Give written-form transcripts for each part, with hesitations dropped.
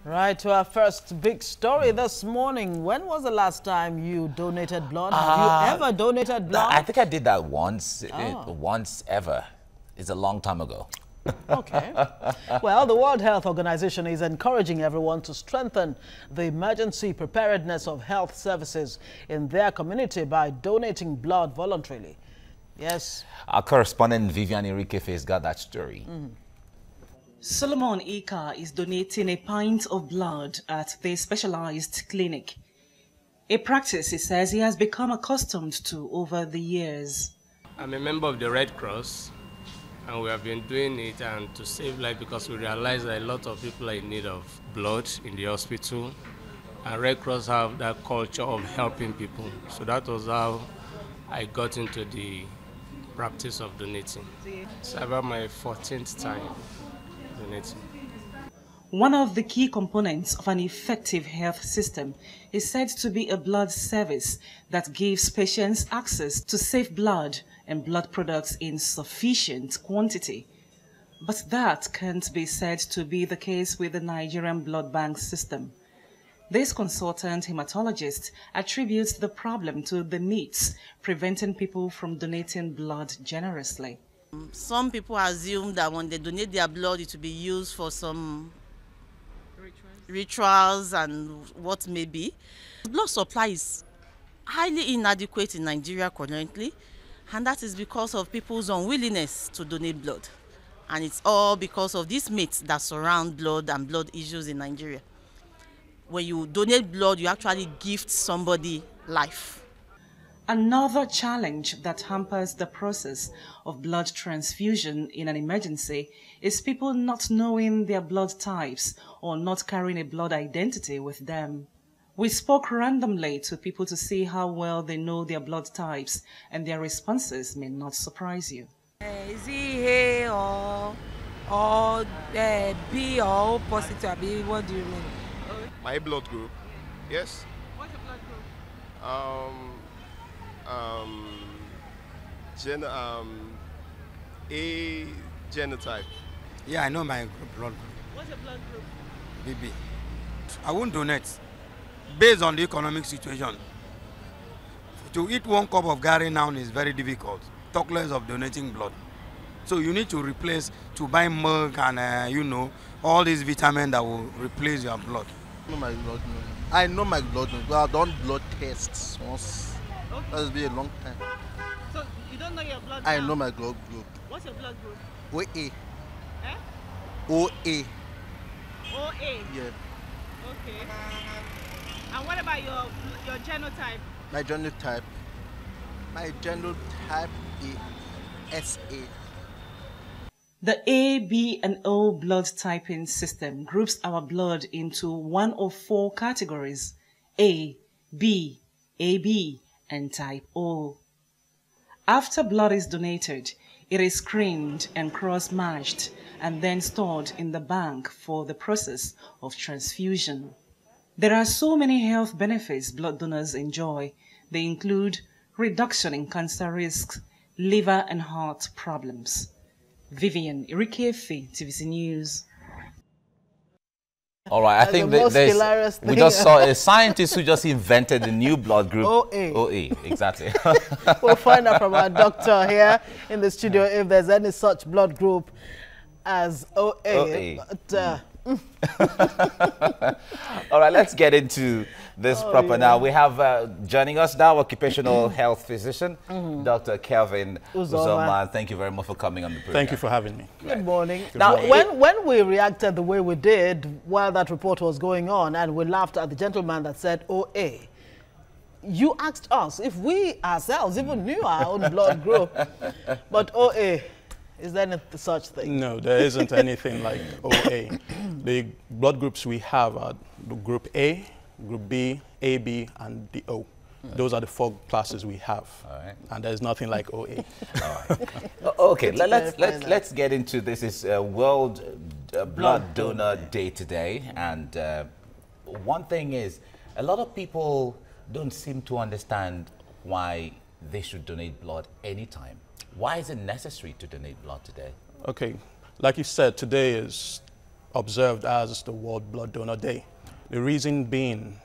Right, to our first big story this morning. When was the last time you donated blood? Have you ever donated blood? I think I did that once, Oh. once ever. It's a long time ago. Okay. Well, the World Health Organization is encouraging everyone to strengthen the emergency preparedness of health services in their community by donating blood voluntarily. Yes. Our correspondent Vivian Enriquefe has got that story. Solomon Ika is donating a pint of blood at the specialized clinic. A practice he says he has become accustomed to over the years. I'm a member of the Red Cross, and we have been doing it and to save life because we realize that a lot of people are in need of blood in the hospital, and Red Cross have that culture of helping people. So that was how I got into the practice of donating. It's about my 14th time donating. One of the key components of an effective health system is said to be a blood service that gives patients access to safe blood and blood products in sufficient quantity. But that can't be said to be the case with the Nigerian blood bank system. This consultant hematologist attributes the problem to the myths preventing people from donating blood generously. Some people assume that when they donate their blood, it will be used for some rituals and what may be. Blood supply is highly inadequate in Nigeria currently, and that is because of people's unwillingness to donate blood. And it's all because of these myths that surround blood and blood issues in Nigeria. When you donate blood, you actually gift somebody life. Another challenge that hampers the process of blood transfusion in an emergency is people not knowing their blood types or not carrying a blood identity with them. We spoke randomly to people to see how well they know their blood types, and their responses may not surprise you. Is it A or B or O positive? What do you mean? My blood group, yes. What's your blood group? A genotype. Yeah, I know my blood group. What's your blood group? BB. I won't donate based on the economic situation. To eat one cup of Gary now is very difficult. Talk less of donating blood. So you need to replace, to buy milk and all these vitamins that will replace your blood. I know my blood group. I've done blood tests once. Okay. That's been a long time. So you don't know your blood I now? know my blood group. What's your blood group? OA. Eh? OA. OA. Yeah. Okay. And what about your genotype? My genotype. My genotype is SA. The A, B, and O blood typing system groups our blood into one of four categories: A, B, AB, and type O. After blood is donated, it is screened and cross-matched and then stored in the bank for the process of transfusion. There are so many health benefits blood donors enjoy. They include reduction in cancer risks, liver and heart problems. Vivian Enriquefe, TVC News. All right, I think the most hilarious we thing. just saw a scientist who just invented the new blood group. OA. OA, exactly. We'll find out from our doctor here in the studio if there's any such blood group as OA. But, All right, let's get into this proper now. We have joining us now occupational health physician, Dr. Kelvin Uzoma. Thank you very much for coming on the program. Thank you for having me. good morning. Good Now, morning. when we reacted the way we did while that report was going on, and we laughed at the gentleman that said OA, you asked us if we ourselves even knew our own blood group. But OA, is there any such thing? No, there isn't anything like OA. The blood groups we have are the group A, group B, AB, and the O. Those are the four classes we have. All right. And there's nothing like OA. All right. Okay, let's get into this. It's World Blood Donor Day today, and one thing is, a lot of people don't seem to understand why they should donate blood anytime. Why is it necessary to donate blood today? Okay, like you said, today is observed as the World Blood Donor Day. The reason being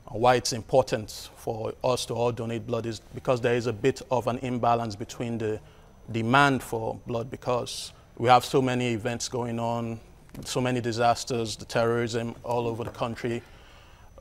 why it's important for us to all donate blood is because there is a bit of an imbalance between the demand for blood, because we have so many events going on, so many disasters, the terrorism all over the country.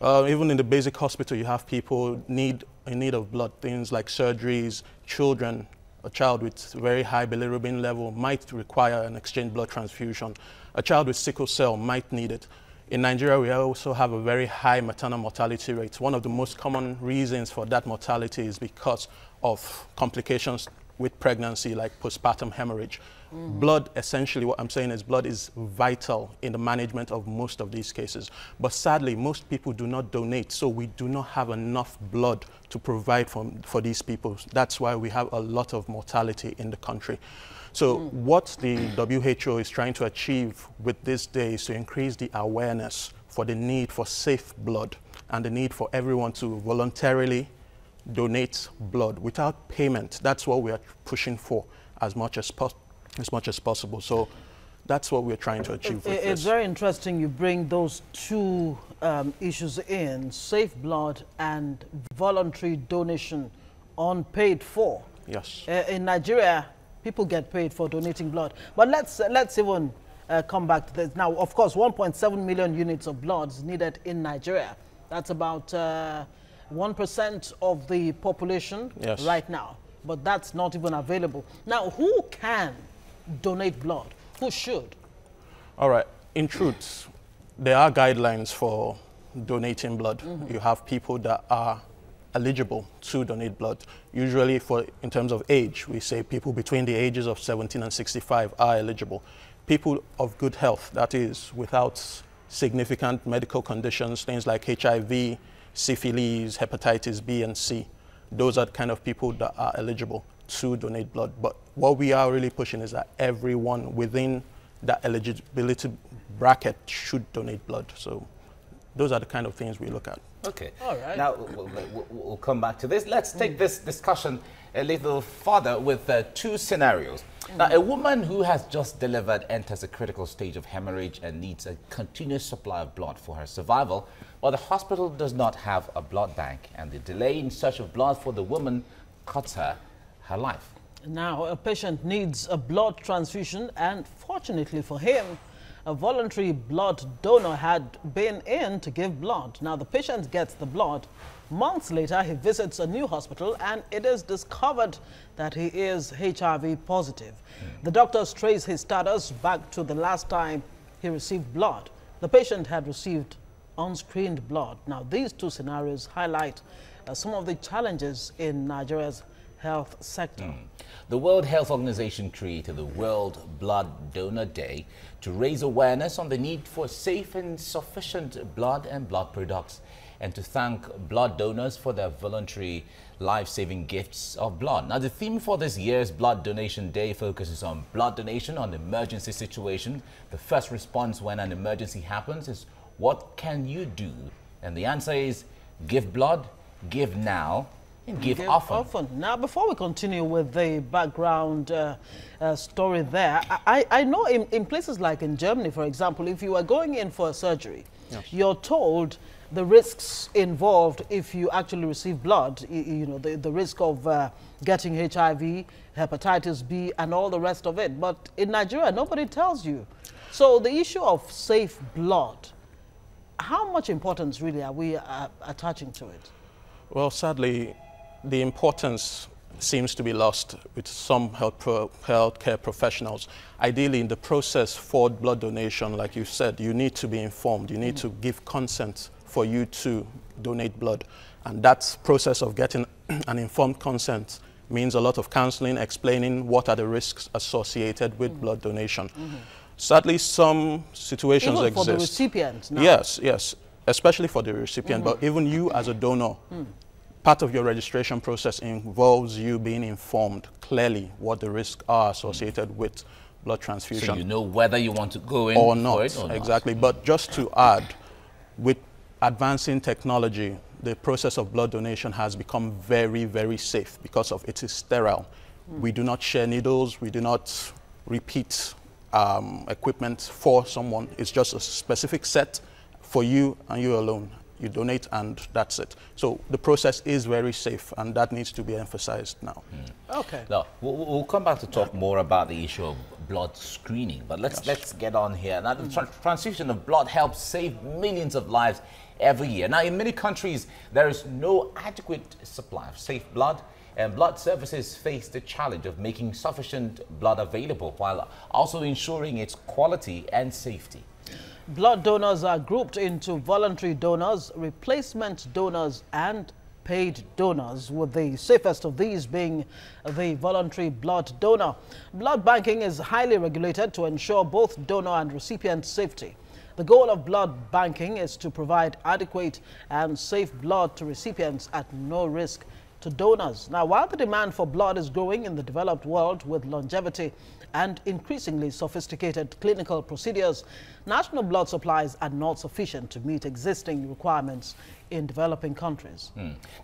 Even in the basic hospital, you have people in need of blood, things like surgeries, children. A child with very high bilirubin level might require an exchange blood transfusion. A child with sickle cell might need it. In Nigeria, we also have a very high maternal mortality rate. One of the most common reasons for that mortality is because of complications with pregnancy, like postpartum hemorrhage. Blood, essentially what I'm saying is blood is vital in the management of most of these cases. But sadly, most people do not donate, so we do not have enough blood to provide for these people. That's why we have a lot of mortality in the country. So what the WHO is trying to achieve with this day is to increase the awareness for the need for safe blood and the need for everyone to voluntarily donate blood without payment. That's what we are pushing for as much as possible. So that's what we're trying to achieve with It's this. very interesting you bring those two issues in, safe blood and voluntary donation, unpaid for. Yes. In Nigeria, people get paid for donating blood. But let's even come back to this. Now, of course, 1.7 million units of blood is needed in Nigeria. That's about 1% of the population right now. But that's not even available. Now, who can donate blood? Who should? All right. In truth, there are guidelines for donating blood. You have people that are eligible to donate blood. Usually, in terms of age, we say people between the ages of 17 and 65 are eligible. People of good health, that is, without significant medical conditions, things like HIV, syphilis, hepatitis B and C. Those are the kind of people that are eligible to donate blood. But what we are really pushing is that everyone within that eligibility bracket should donate blood. So those are the kind of things we look at. Okay. All right. Now, we'll come back to this. Let's take this discussion a little further with two scenarios. Now, a woman who has just delivered enters a critical stage of hemorrhage and needs a continuous supply of blood for her survival, but the hospital does not have a blood bank, and the delay in search of blood for the woman cuts her life. Now, a patient needs a blood transfusion, and fortunately for him, a voluntary blood donor had been in to give blood. Now, the patient gets the blood. Months later, he visits a new hospital, and it is discovered that he is HIV positive. The doctors trace his status back to the last time he received blood. The patient had received unscreened blood. Now, these two scenarios highlight some of the challenges in Nigeria's health sector. The World Health Organization created the World Blood Donor Day to raise awareness on the need for safe and sufficient blood and blood products, and to thank blood donors for their voluntary life-saving gifts of blood. Now, the theme for this year's Blood Donation Day focuses on blood donation on emergency situation. The first response when an emergency happens is, what can you do? And the answer is, give blood, give now, and give often. Now, before we continue with the background story there, I know in places like in Germany, for example, if you are going in for a surgery, you're told the risks involved if you actually receive blood, you know, the risk of getting HIV, hepatitis B, and all the rest of it. But in Nigeria, nobody tells you. So the issue of safe blood, how much importance really are we attaching to it? Well, sadly, the importance seems to be lost with some healthcare professionals. Ideally, in the process for blood donation, like you said, you need to be informed. You need to give consent for you to donate blood. And that process of getting an informed consent means a lot of counseling, explaining what are the risks associated with blood donation. Sadly, some situations even exist. For the recipient now. Yes, especially for the recipient, but even you as a donor, part of your registration process involves you being informed clearly what the risks are associated with blood transfusion. So you know whether you want to go in or not. For it or not. Exactly. But just to add, with advancing technology, the process of blood donation has become very, very safe because of it is sterile. We do not share needles. We do not repeat equipment for someone. It's just a specific set for you and you alone. You donate and that's it. So the process is very safe, and that needs to be emphasized now. Okay. Now, we'll come back to talk more about the issue of blood screening, but let's get on here. Now, the transfusion of blood helps save millions of lives every year. Now, in many countries, there is no adequate supply of safe blood, and blood services face the challenge of making sufficient blood available while also ensuring its quality and safety. Blood donors are grouped into voluntary donors, replacement donors, and paid donors, with the safest of these being the voluntary blood donor. Blood banking is highly regulated to ensure both donor and recipient safety. The goal of blood banking is to provide adequate and safe blood to recipients at no risk to donors. Now, while the demand for blood is growing in the developed world with longevity and increasingly sophisticated clinical procedures, national blood supplies are not sufficient to meet existing requirements in developing countries.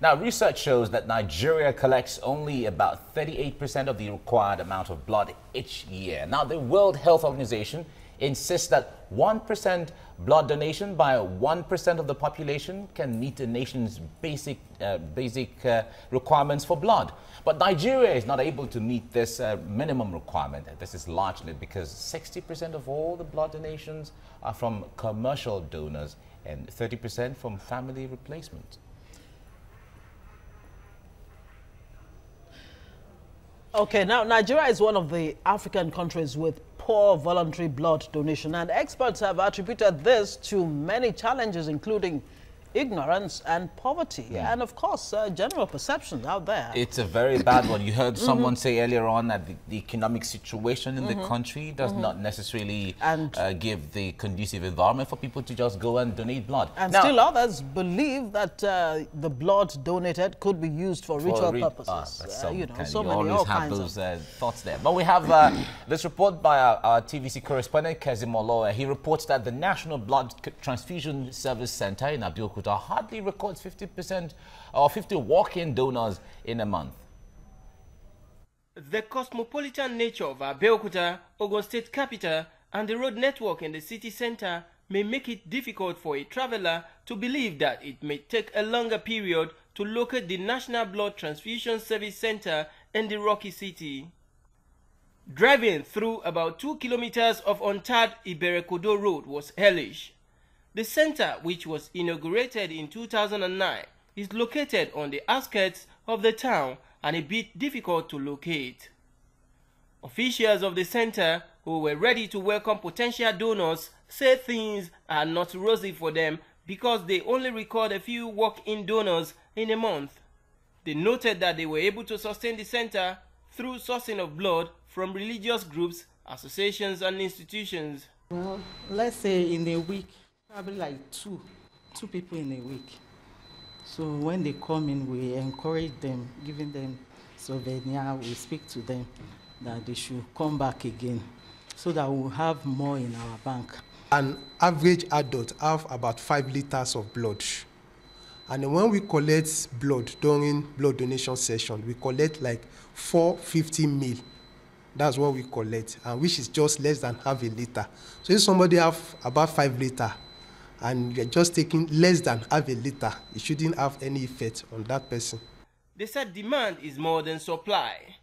Now, research shows that Nigeria collects only about 38% of the required amount of blood each year. Now, the World Health Organization insists that 1% blood donation by 1% of the population can meet the nation's basic requirements for blood. But Nigeria is not able to meet this minimum requirement. This is largely because 60% of all the blood donations are from commercial donors and 30% from family replacement. Okay, now Nigeria is one of the African countries with poor voluntary blood donation, and experts have attributed this to many challenges, including ignorance and poverty, and of course general perceptions out there. It's a very bad one. You heard someone say earlier on that the economic situation in the country does not necessarily give the conducive environment for people to just go and donate blood. And now, still others believe that the blood donated could be used for ritual purposes. You know, so you many always have those thoughts there. But we have this report by our TVC correspondent, Kezim Olowe. He reports that the National Blood Transfusion Service Center in Abeokuta hardly records 50% or 50 walk-in donors in a month. The cosmopolitan nature of Abeokuta, Ogun State capital, and the road network in the city center may make it difficult for a traveler to believe that it may take a longer period to locate the National Blood Transfusion Service Center in the Rocky City. Driving through about 2 kilometers of untarred Iberekodo Road was hellish. The center, which was inaugurated in 2009, is located on the outskirts of the town and a bit difficult to locate. Officials of the center, who were ready to welcome potential donors, say things are not rosy for them because they only record a few walk-in donors in a month. They noted that they were able to sustain the center through sourcing of blood from religious groups, associations, and institutions. Well, let's say in a week, probably like two people in a week. So when they come in, we encourage them, giving them souvenir. We speak to them that they should come back again so that we'll have more in our bank. An average adult have about 5 liters of blood. And when we collect blood during blood donation session, we collect like 450 ml. That's what we collect, and which is just less than half a liter. So if somebody have about 5 liters, and you're just taking less than half a liter, it shouldn't have any effect on that person. They said demand is more than supply.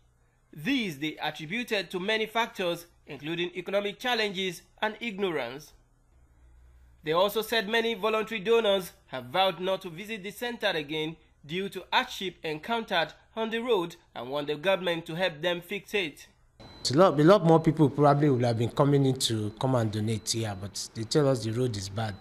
These they attributed to many factors, including economic challenges and ignorance. They also said many voluntary donors have vowed not to visit the center again due to hardship encountered on the road and want the government to help them fix it. A lot more people probably would have been coming in to come and donate here, but they tell us the road is bad.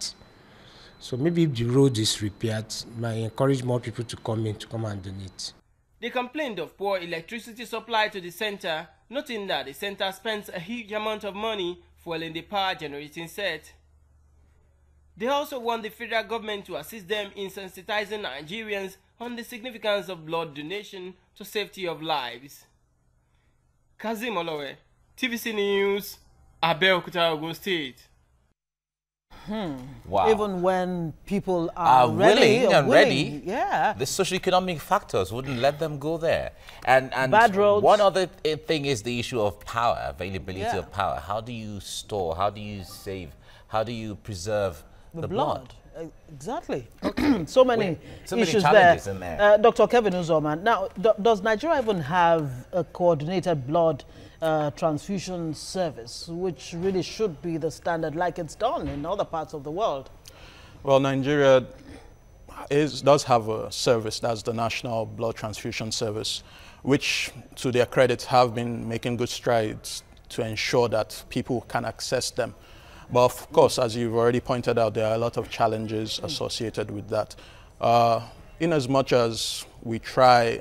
So maybe if the road is repaired, it might encourage more people to come and donate. They complained of poor electricity supply to the center, noting that the center spends a huge amount of money fueling the power generating set. They also want the federal government to assist them in sensitizing Nigerians on the significance of blood donation to safety of lives. Kezim Olowe, TVC News, Abeokuta, Ogun State. Wow. Even when people are willing and ready, yeah, the socioeconomic factors wouldn't let them go there. And bad roads. One other thing is the issue of power, availability of power. How do you store? How do you save? How do you preserve the blood? Exactly. So many issues challenges there. in there. Dr. Kevin Uzoma, now, does Nigeria even have a coordinated blood transfusion service, which really should be the standard like it's done in other parts of the world? Well, Nigeria does have a service, that's the National Blood Transfusion Service, which, to their credit, have been making good strides to ensure that people can access them. But of course, as you've already pointed out, there are a lot of challenges associated with that. In as much as we try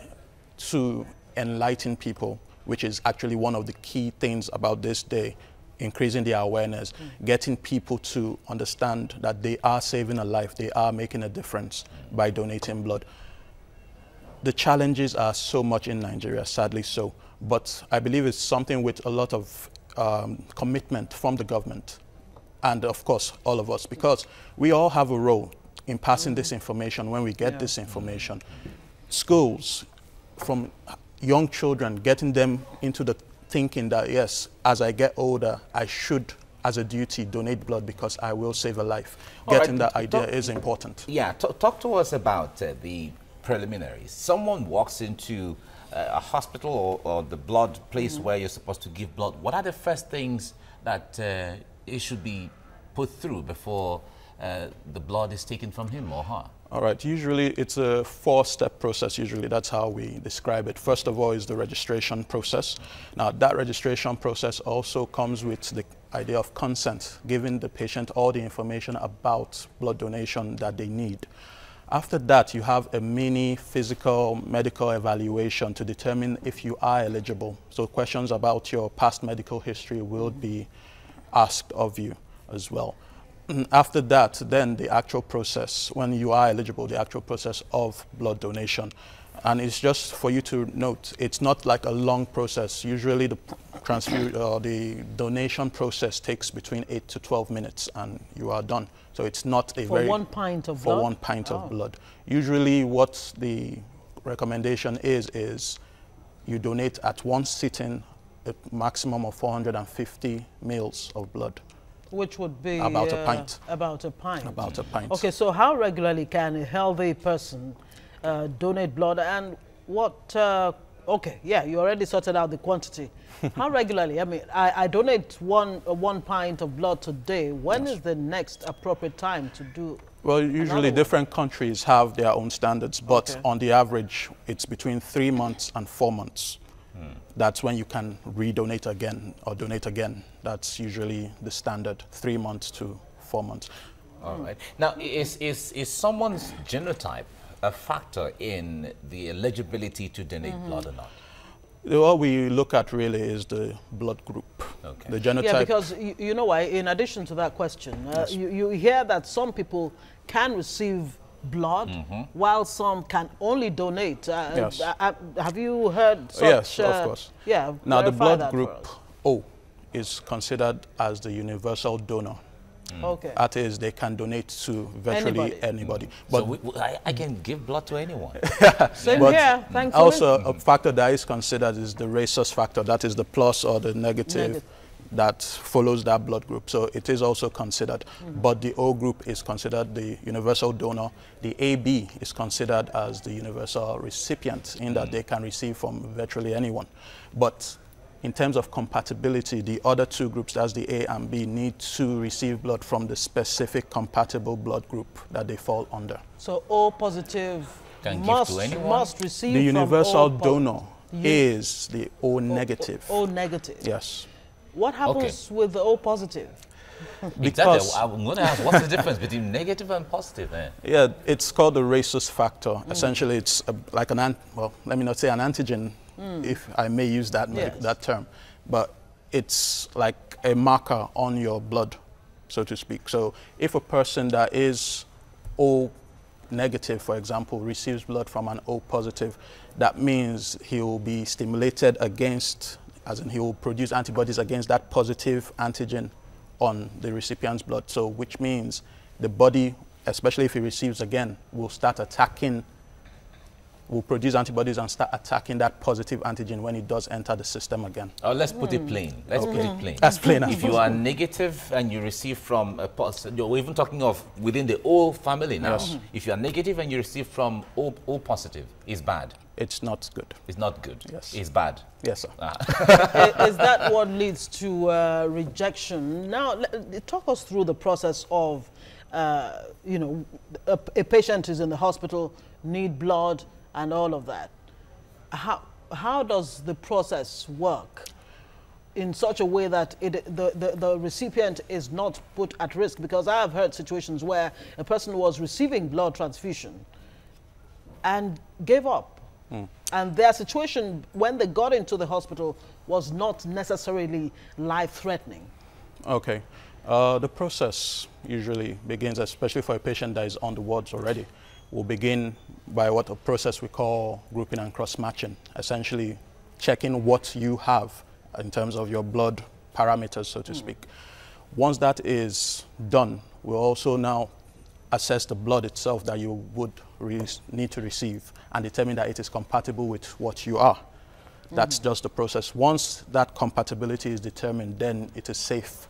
to enlighten people, which is actually one of the key things about this day, increasing their awareness, getting people to understand that they are saving a life, they are making a difference by donating blood. The challenges are so much in Nigeria, sadly so, but I believe it's something with a lot of commitment from the government and of course all of us, because we all have a role in passing this information when we get this information. Schools, from young children, getting them into the thinking that yes, as I get older, I should, as a duty, donate blood because I will save a life. Getting that idea is important. Yeah, talk to us about the preliminaries. Someone walks into a hospital or the blood place where you're supposed to give blood. What are the first things that it should be put through before the blood is taken from him or her? All right, usually it's a 4-step process. Usually that's how we describe it. First of all is the registration process. Now that registration process also comes with the idea of consent, giving the patient all the information about blood donation that they need. After that, you have a mini physical medical evaluation to determine if you are eligible. So questions about your past medical history will be asked of you as well. After that, then the actual process, when you are eligible, the actual process of blood donation. And it's just for you to note, it's not like a long process. Usually the donation process takes between 8 to 12 minutes and you are done. So it's not a for 1 pint of blood? For 1 pint of blood. Usually what the recommendation is you donate at one sitting a maximum of 450 mils of blood. Which would be about a pint. About a pint. About a pint. Okay, so how regularly can a healthy person donate blood, and what? Okay, yeah, you already sorted out the quantity. How regularly? I mean, I donate one pint of blood today. When is the next appropriate time to do? Well, usually different countries have their own standards, but on the average, it's between 3 months and 4 months. That's when you can redonate again or donate again. That's usually the standard, 3 months to 4 months. All right. Now, is someone's genotype a factor in the eligibility to donate blood or not? What we look at really is the blood group. Okay. The genotype. Yeah, because you know why, in addition to that question, you hear that some people can receive blood, while some can only donate. Yes. Have you heard such? Yes, of course. Yeah. Now, the blood group O is considered as the universal donor. Okay. That is, they can donate to virtually anybody. But so I can give blood to anyone. Same here, thankfully. Also, a factor that is considered is the rhesus factor. That is the plus or the negative that follows that blood group. So it is also considered. But the O group is considered the universal donor. The AB is considered as the universal recipient, in that they can receive from virtually anyone. But in terms of compatibility, the other two groups, that's the A and B, need to receive blood from the specific compatible blood group that they fall under. So O positive must receive the universal from donor is the O negative. O negative. Yes. What happens with the O positive? Because I'm going to ask, what's the difference between negative and positive? Yeah, it's called the rhesus factor. Essentially, it's like well, let me not say an antigen, if I may use that that term, but it's like a marker on your blood, so to speak. So if a person that is O negative, for example, receives blood from an O positive, that means he will be stimulated against, as in he will produce antibodies against that positive antigen on the recipient's blood. So which means the body, especially if it receives again, will start attacking, will produce antibodies and start attacking that positive antigen when it does enter the system again. Let's put it plain. Let's put it plain. As plain as If you are negative and you receive from a we're even talking of within the O family now. Yes. If you are negative and you receive from O positive, it's bad. It's not good. It's not good. Yes. It's bad. Yes, sir. Is that what leads to rejection? Now, talk us through the process of, you know, a patient is in the hospital, need blood, and all of that. How does the process work in such a way that the recipient is not put at risk? Because I have heard situations where a person was receiving blood transfusion and gave up. And their situation when they got into the hospital was not necessarily life-threatening. Okay. The process usually begins, especially for a patient that is on the wards already, will begin by what a process we call grouping and cross-matching, essentially checking what you have in terms of your blood parameters, so to speak. Once that is done, we'll also now assess the blood itself that you would need to receive and determine that it is compatible with what you are. That's just the process. Once that compatibility is determined, then it is safe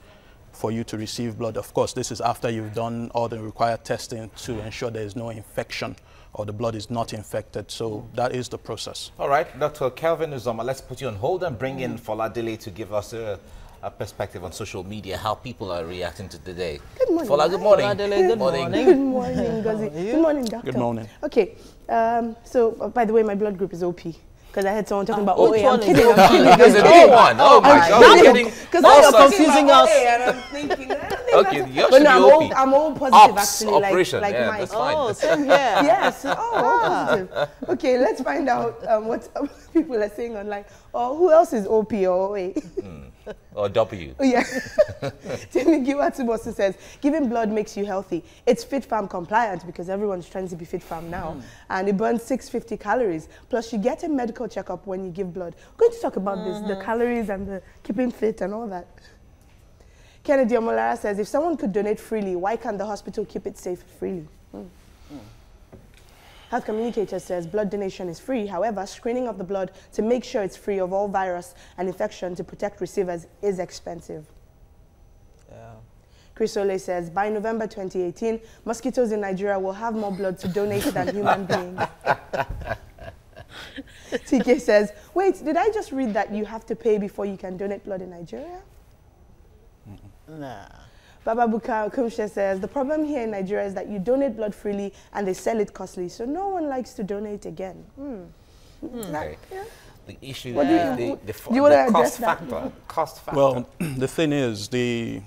for you to receive blood. Of course, this is after you've done all the required testing to ensure there is no infection or the blood is not infected. So that is the process. All right, Dr. Kelvin Uzoma, let's put you on hold and bring in Foladele to give us a perspective on social media, how people are reacting to the day. Good morning. Fola, good morning. Foladele, good morning. Good morning, Ngozi. Good morning, doctor. Good morning. Okay, so by the way, my blood group is OP. Because I had someone talking about which OA. one I'm is kidding. OP? I'm kidding. There's a new one. Oh my God. Now Getting you're confusing us. And I'm thinking, Okay, yours but should no, be OP. I'm all positive Ops, actually. operation. Like Yeah, Mike. that's fine. Oh, same here. Yes. All positive. Okay, let's find out what people are saying online. Or who else is OP or OA? Or W. Yeah. Timmy Giwatsubosu says, giving blood makes you healthy. It's Fit Farm compliant because everyone's trying to be Fit Farm now. And it burns 650 calories. Plus, you get a medical checkup when you give blood. We're going to talk about this, the calories and the keeping fit and all that. Kennedy Omolara says, if someone could donate freely, why can't the hospital keep it safe freely? Health Communicator says blood donation is free. However, screening of the blood to make sure it's free of all virus and infection to protect receivers is expensive. Chris Ole says, by November 2018, mosquitoes in Nigeria will have more blood to donate than human beings. TK says, wait, did I just read that you have to pay before you can donate blood in Nigeria? Nah. Baba Buka Kumshe says, the problem here in Nigeria is that you donate blood freely and they sell it costly, so no one likes to donate again. Okay. The issue What is the cost factor. Cost factor. Well, the thing is, the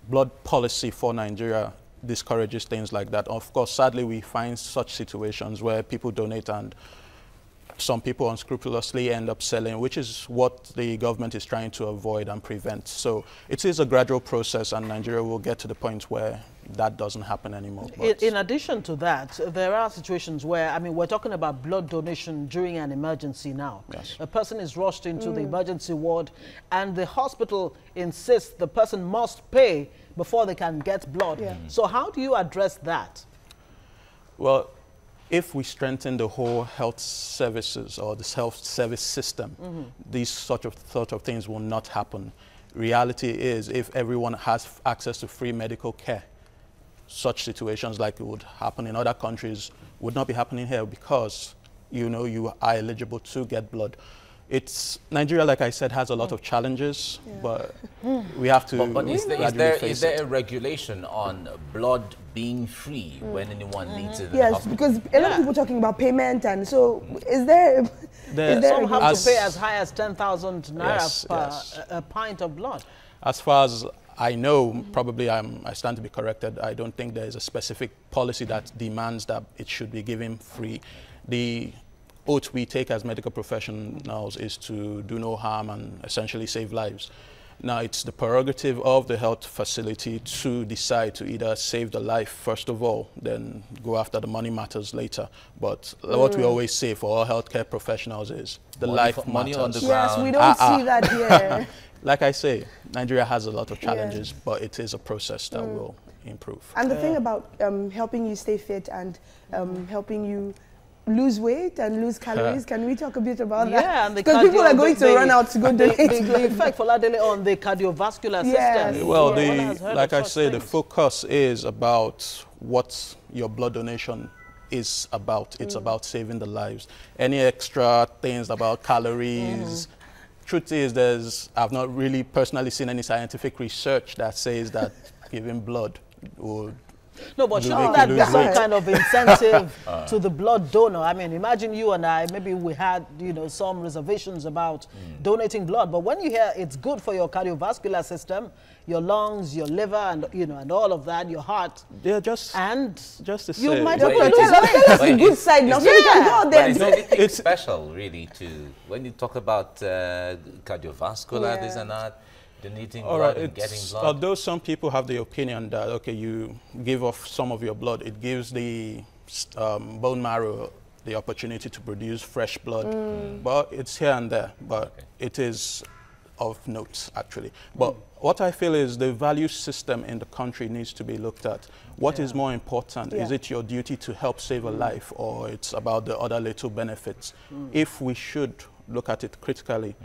blood policy for Nigeria discourages things like that. Of course, sadly, we find such situations where people donate and some people unscrupulously end up selling, which is what the government is trying to avoid and prevent. So it is a gradual process, and Nigeria will get to the point where that doesn't happen anymore. In addition to that, there are situations where, I mean, we're talking about blood donation during an emergency now. Yes. A person is rushed into the emergency ward, and the hospital insists the person must pay before they can get blood. So how do you address that? Well, if we strengthen the whole health services or the health service system, these sort of things will not happen. Reality is, if everyone has access to free medical care, such situations like it would happen in other countries would not be happening here because, you know, you are eligible to get blood. Nigeria, like I said, has a lot of challenges, but we have to But is face there it. a regulation on blood being free when anyone needs it in the Yes, hospital? because a lot of people talking about payment, and so is there Some have to pay as high as 10,000 naira per a pint of blood. As far as I know, probably I stand to be corrected, I don't think there is a specific policy that demands that it should be given free. The oath we take as medical professionals is to do no harm and essentially save lives. Now, it's the prerogative of the health facility to decide to either save the life first of all, then go after the money matters later. But what we always say for all healthcare professionals is the life money matters. on the Yes, ground. we don't see that here. like I say, Nigeria has a lot of challenges, but it is a process that will improve. And the thing about helping you stay fit and helping you lose weight and lose calories, can we talk a bit about that? Yeah, and because people are going to run out to go donate. The effect for Ladele on the cardiovascular system. Well, like I say, the focus is about what your blood donation is about. It's about saving the lives. Any extra things about calories, truth is I've not really personally seen any scientific research that says that giving blood would No, but shouldn't that be some kind of incentive to the blood donor? I mean, imagine you and I, maybe we had, you know, some reservations about donating blood, but when you hear it's good for your cardiovascular system, your lungs, your liver, and, you know, and all of that, your heart. Yeah, just to say. You might tell us the good side now, so we can go there. Is there anything special, really, to, when you talk about cardiovascular, this and that, donating blood and getting blood? Although some people have the opinion that, okay, you give off some of your blood, it gives the bone marrow the opportunity to produce fresh blood. But it's here and there, but it is of note, actually. But what I feel is the value system in the country needs to be looked at. What is more important? Is it your duty to help save a life, or it's about the other little benefits? If we should look at it critically,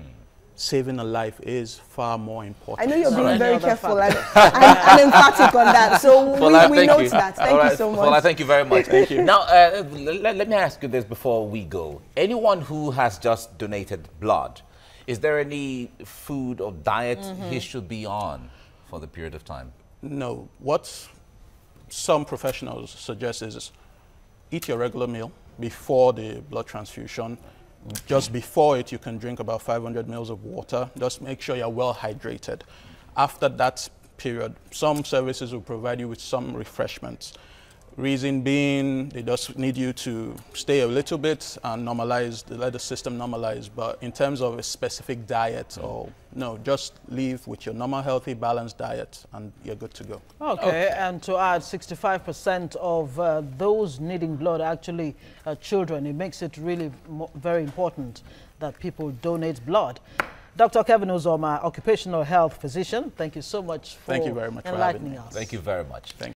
saving a life is far more important. I know you're being very careful and emphatic on that, so we note that. Thank you so much. Well, thank you very much. Thank you. Now, let me ask you this before we go. Anyone who has just donated blood, is there any food or diet he should be on for the period of time? No. What some professionals suggest is eat your regular meal before the blood transfusion. Just before it, you can drink about 500 ml of water. Just make sure you're well hydrated. After that period, some services will provide you with some refreshments. Reason being, they just need you to stay a little bit and normalize, let the system normalize. But in terms of a specific diet, or no, just live with your normal, healthy, balanced diet, and you're good to go. Okay, and to add, 65% of those needing blood are actually children. It makes it really very important that people donate blood. Dr. Kevin Uzoma, occupational health physician, thank you so much for Thank you very much enlightening for having me. us. Thank you very much. Thank you.